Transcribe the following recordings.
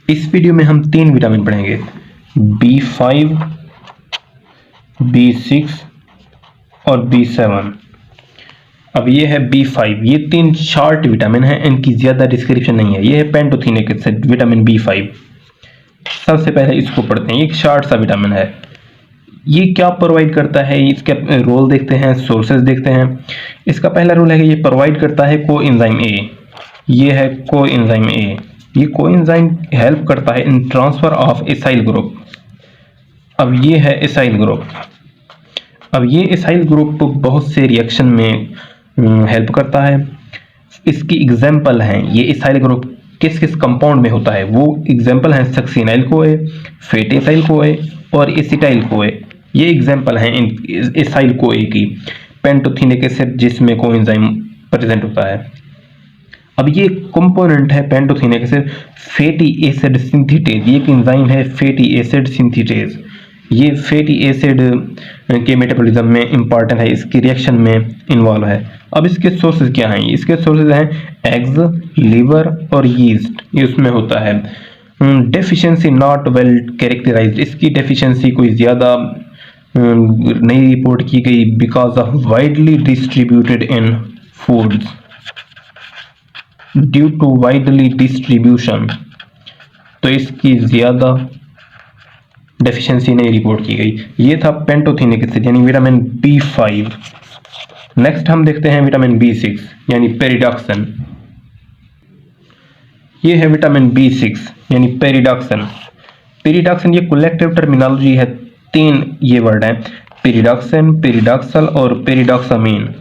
इस वीडियो में हम 3 विटामिन पढ़ेंगे, B5, B6 और B7। अब ये है B5, ये 3 शॉर्ट विटामिन हैं, इनकी ज़्यादा डिस्क्रिप्शन नहीं है। ये है पेंटोथेनिक एसिड विटामिन B5। सबसे पहले इसको पढ़ते हैं। एक शॉर्ट सा विटामिन है। ये क्या प्रोवाइड करता है, इसके रोल देखते हैं, सोर्सेज देखते हैं। इसका पहला रोल है कि ये प्रोवाइड करता है कोएंजाइम ए। ये है कोएंजाइम ए। ये कोएंजाइम हेल्प करता है इन ट्रांसफर ऑफ एसाइल ग्रुप। अब ये है एसाइल ग्रुप। अब ये एसाइल ग्रुप बहुत से रिएक्शन में हेल्प करता है। इसकी एग्जाम्पल हैं, ये एसाइल ग्रुप किस किस कंपाउंड में होता है, वो एग्जाम्पल हैं सक्सिनाइल कोए, फेटेसाइल कोए और एसिटाइल कोए। ये एग्जाम्पल हैं इन एसाइल कोए की। पेंटोथेनिक एसिड जिसमें कोएंजाइम प्रेजेंट होता है। अब ये कंपोनेंट है pantothenic acid fatty acid synthetase. ये एक एंजाइम है फैटी एसिड सिंथेटेज। ये फैटी एसिड के मेटाबॉलिज्म में इंपॉर्टेंट है, इसकी रिएक्शन में इन्वॉल्व है। अब इसके सोर्सेज क्या हैं? इसके सोर्सेज हैं एग्स, लीवर और यीस्ट, ये उसमें होता है। डेफिशिएंसी नॉट वेल कैरेक्टराइज्ड, इसकी डेफिशिएंसी कोई ज़्यादा नहीं रिपोर्ट की गई because of widely distributed in foods. Due to widely distribution, तो इसकी ज़्यादा डेफिशिएंसी नहीं रिपोर्ट की गई। ये था पेंटोथेनिक एसिड यानी विटामिन B5। नेक्स्ट हम देखते हैं विटामिन B6 यानी पेरिडॉक्सिन। ये है विटामिन B6 यानी पेरिडॉक्सिन। पेरिडॉक्सिन ये कलेक्टिव टर्मिनोलॉजी है, 3 ये वर्ड हैं, पेरिडॉक्सिन, पेरिडॉक्सल और पेरिडॉक्सामीन।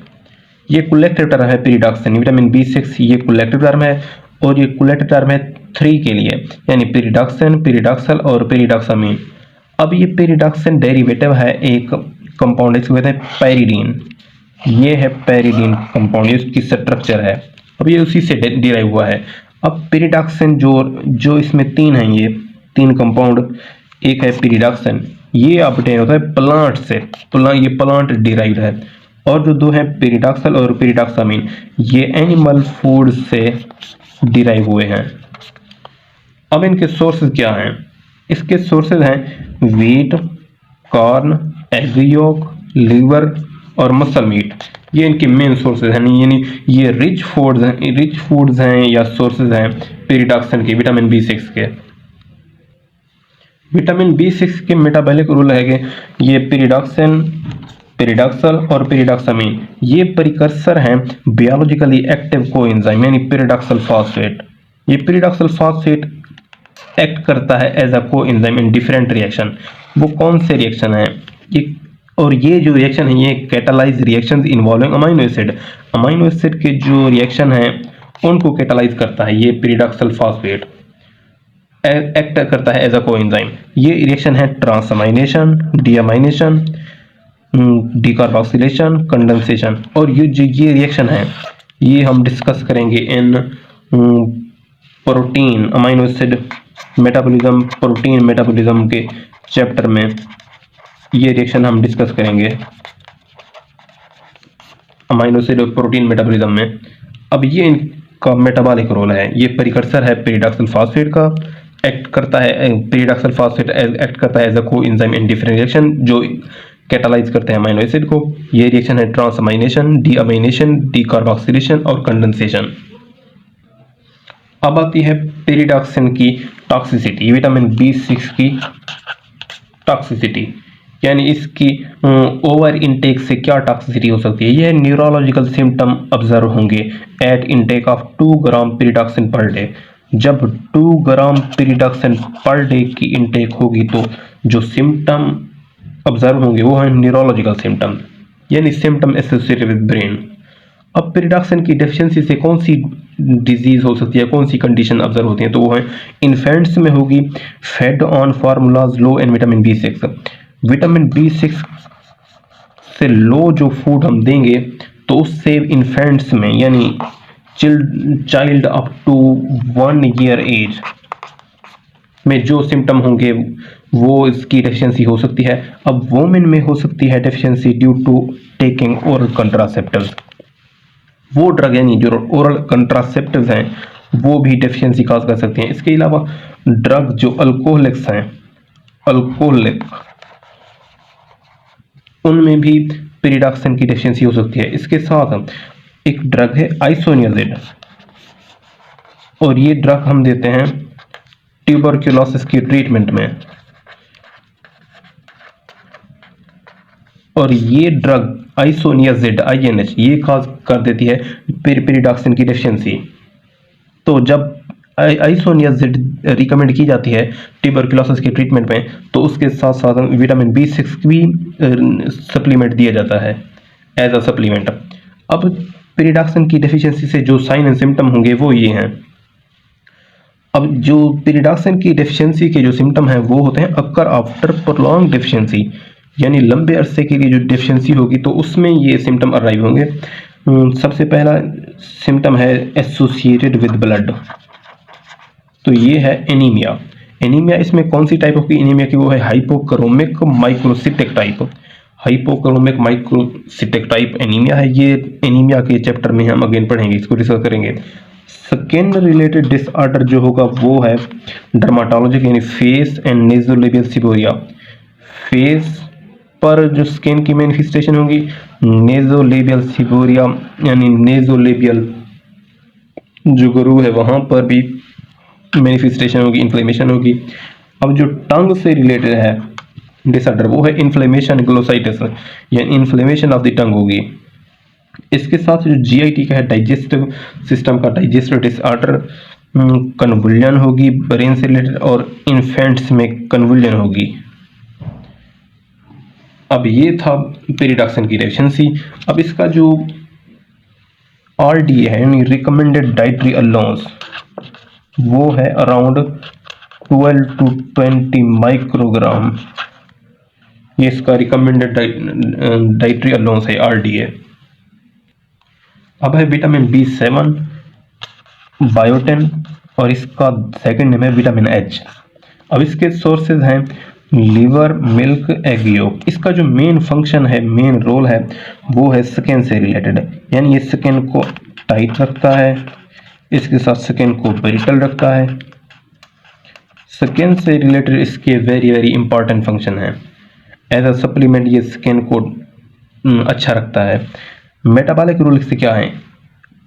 ये कलेक्टिव टर्म है पेरिडॉक्सिन। विटामिन B6 ये कलेक्टिव टर्म है और ये कलेक्टिव टर्म है 3 के लिए यानी पेरिडॉक्सिन, पेरिडॉक्सल और पेरिडॉक्सामीन। अब ये पेरिडॉक्सिन डेरिवेटिव है एक कंपाउंड, इसको कहते हैं पैरिडीन। ये है पैरिडीन कंपाउंड, ये उसकी स्ट्रक्चर है। अब ये उसी से डिराइव हुआ है। अब पेरिडॉक्सिन जो इसमें 3 हैं, ये 3 कंपाउंड, एक है पेरिडॉक्सिन, ये ऑब्टेन होता है प्लांट से, ये प्लांट डिराइव्ड है। और जो 2 हैं पेरिडॉक्सल और पेरिडॉक्सामीन, ये एनिमल फूड से डिराइव हुए हैं। अब इनके सोर्सेज क्या हैं? इसके सोर्सेज हैं wheat, corn, egg yolk, liver और मसल मीट। ये इनके मेन सोर्सेज हैं, यानी ये रिच फूड्स हैं या सोर्सेज हैं पेरिडॉक्सिन के, विटामिन B6 के। विटामिन B6 के मेटाबॉलिक रूल है कि ये पेरिडॉक्सिन, पेरिडॉक्सल और पेरिडॉक्सामीन ये प्रिकर्सर हैं बायोलॉजिकली एक्टिव कोएंजाइम यानी पेरिडॉक्सल फॉस्फेट। ये पेरिडॉक्सल फॉस्फेट एक्ट करता है as a coenzyme in different reaction. वो कौन से रिएक्शन है और ये जो रिएक्शन है ये catalyse reactions involving amino acid. Amino acid के जो रिएक्शन है उनको कैटालाइज करता है ये पेरिडॉक्सल फॉस्फेट, एक्ट करता है एज अ कोएंजाइम। ये रिएक्शन है ट्रांसअमाइनेशन, डीअमाइनेशन, डीकार्बोक्सिलेशन, कंडेंसेशन। और ये रिएक्शन है ये हम डिस्कस करेंगे इन protein amino acid metabolism, protein metabolism के चैप्टर में ये रिएक्शन हम डिस्कस करेंगे अमीनो एसिड और प्रोटीन मेटाबॉलिज्म में। अब ये इनका मेटाबॉलिक रोल है, ये प्रिकर्सर है पेरिडॉक्सल फॉस्फेट का, एक्ट करता है पेरिडॉक्सल फॉस्फेट एक्ट करता है as a coenzyme in different reaction जो कैटालाइज करते हैं अमीनो एसिड को। ये रिएक्शन है ट्रांसअमाइनेशन, डीअमाइनेशन, डीकार्बोक्सिलेशन और कंडेंसेशन। अब आती है पेरिडॉक्सिन की टॉक्सिसिटी, विटामिन B6 की टॉक्सिसिटी यानी इसकी ओवर इनटेक से क्या टॉक्सिसिटी हो सकती है। यह न्यूरोलॉजिकल सिम्टम ऑब्जर्व होंगे at intake of 2 gram pyridoxine per day. जब 2 ग्राम पेरिडॉक्सिन पर डे की इनटेक होगी तो जो सिम्टम ऑब्जर्व होंगे वो है न्यूरोलॉजिकल सिम्टम यानी सिम्टम एसोसिएटेड विद ब्रेन। अब पेरिडॉक्सिन की डेफिशिएंसी से कौन सी डिजीज हो सकती है, कौन सी कंडीशन ऑब्जर्व होती है, तो वो है इन्फेंट्स में होगी fade on formulas low in vitamin B6। Vitamin B6 से लो जो फूड हम देंगे तो उससे इन्फेंट्स में यानी child up to 1 year age में जो सिम्टम होंगे वो इसकी डेफिशिएंसी हो सकती है। अब वोमेन में हो सकती है deficiency due to taking oral contraceptives. वो ड्रग यानी जो ओरल कंट्रासेप्टिव्स हैं वो भी डेफिशिएंसी काज कर सकती हैं। इसके अलावा ड्रग जो अल्कोहलिक्स हैं, अल्कोहलिक, उनमें भी पेरिडॉक्सिन की डेफिशिएंसी हो सकती है। इसके साथ एक ड्रग है आइसोनियाजिड, और ये ड्रग हम देते हैं ट्यूबरक्लोसिस की ट्रीटमेंट में, और ये ड्रग आइसोनियाजिड INH ये काज कर देती है पेरिडॉक्सिन की डेफिशिएंसी। तो जब आइसोनियाजिड रिकमेंड की जाती है ट्यूबरक्लोसिस के ट्रीटमेंट में, तो उसके साथ साथ विटामिन B6 भी सप्लीमेंट दिया जाता है एज अ सप्लीमेंट। अब पेरिडॉक्सिन की डेफिशिएंसी से जो साइन एंड सिम्टम होंगे वो ये हैं। अब जो पेरिडॉक्सिन की डेफिशिएंसी के जो सिम्टम हैं वो होते हैं अक्कर आफ्टर प्रोलॉन्ग डेफिशिएंसी, यानी लंबे अरसे के लिए जो डेफिशिएंसी होगी तो उसमें ये सिम्टम अराइव होंगे। सबसे पहला सिम्टम है एसोसिएटेड विद ब्लड, तो ये है एनीमिया। एनीमिया इसमें कौन सी टाइप की एनीमिया की, वो है hypochromic microcytic type. Hypochromic microcytic type anaemia है। ये एनीमिया के चैप्टर में हम अगेन पढ़ेंगे, इसको डिस्कस करेंगे। स्किन रिलेटेड डिसऑर्डर जो होगा वो है डर्माटोलॉजिक, यानी फेस एंड नेजोलेबियल सिबोरिया। फेस पर जो स्किन की मैनिफेस्टेशन होगी, नेजोलेबियल सिबोरिया यानी नेजोलेबियल जो गुरु है वहां पर भी मैनिफेस्टेशन होगी, इन्फ्लेमेशन होगी। अब जो टंग से रिलेटेड है डिसऑर्डर वो है इन्फ्लेमेशन ग्लोसाइटिस, यानी इन्फ्लेमेशन ऑफ द टंग होगी। इसके साथ जो GIT का है डाइजेस्टिव सिस्टम का डाइजेस्टिव डिसऑर्डर, कन्वुल्जन होगी ब्रेन से रिलेटेड, और इन्फेंट्स में कन्वुल्जन होगी। अब ये था पेरिडॉक्सिन की डेफिशिएंसी। अब इसका जो RDA है यानी रिकमेंडेड डाइटरी अलाउंस, वो है अराउंड 12 to 20 माइक्रोग्राम। ये इसका रिकमेंडेड डाइटरी अलाउंस है RDA। अब है विटामिन B7, बायोटिन, और इसका सेकंड नेम है विटामिन H। अब इसके सोर्सेज हैं लीवर, मिल्क, एग योक। इसका जो मेन फंक्शन है, मेन रोल है, वो है स्किन से रिलेटेड, यानी ये स्किन को टाइट रखता है, इसके साथ स्किन को ब्रिटल रखता है। स्किन से रिलेटेड इसके वेरी वेरी इंपॉर्टेंट फंक्शन है। एज अ सप्लीमेंट ये स्किन को अच्छा रखता है। मेटाबॉलिक रूल इससे क्या है,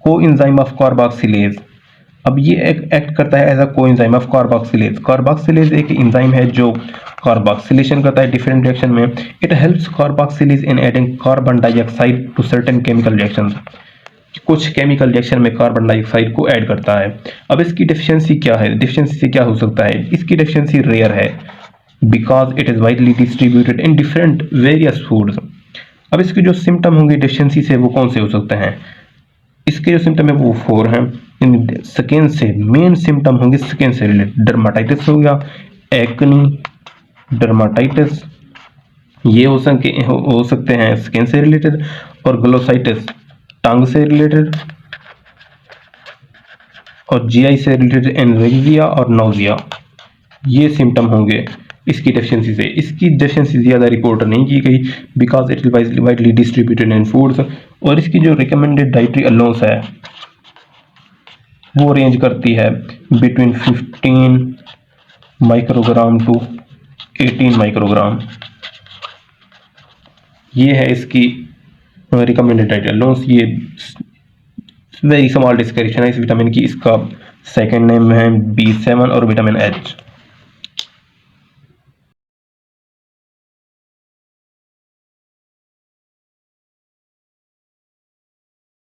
कोएंजाइम ऑफ कार्बोक्सिलेज। अब ये एक्ट करता है as a coenzyme of carboxylase. Carboxylase एक एंजाइम है जो कार्बोक्सिलेशन करता है डिफरेंट रिएक्शन में। It helps carboxylase in adding carbon dioxide to certain chemical reactions. कुछ केमिकल रिएक्शन में कार्बन डाइऑक्साइड को ऐड करता है। अब इसकी डेफिशिएंसी क्या है, डेफिशिएंसी से क्या हो सकता है, इसकी डेफिशिएंसी रेयर है because it is widely distributed in different various foods. अब इसके जो सिम्टम होंगे डेफिशिएंसी से वो कौन से हो सकते हैं, इसके जो सिम्टम है वो 4 हैं। स्किन से मेन सिम्टम होंगे स्किन से रिलेटेड, डर्माटाइटिस हो गया, एक्नी, डर्माटाइटिस ये हो सकते हैं स्किन से रिलेटेड, और ग्लोसाइटिस टंग से रिलेटेड, और GI से रिलेटेड एनरेक्सिया और नोजिया, ये सिम्टम होंगे इसकी डेफिशिएंसी से। इसकी डेफिशिएंसी ज़्यादा रिपोर्ट नहीं की गई because it is widely distributed in foods. और इसकी जो रिकमेंडेड डाइटरी अलाउंस है वो रेंज करती है बिटवीन 15 माइक्रोग्राम टू 18 माइक्रोग्राम। ये है इसकी रिकमेंडेड डाइटरी अलाउंस। ये वेरी स्मॉल डिस्क्रिप्शन है इस विटामिन की। इसका सेकंड नेम है B7 और विटामिन H।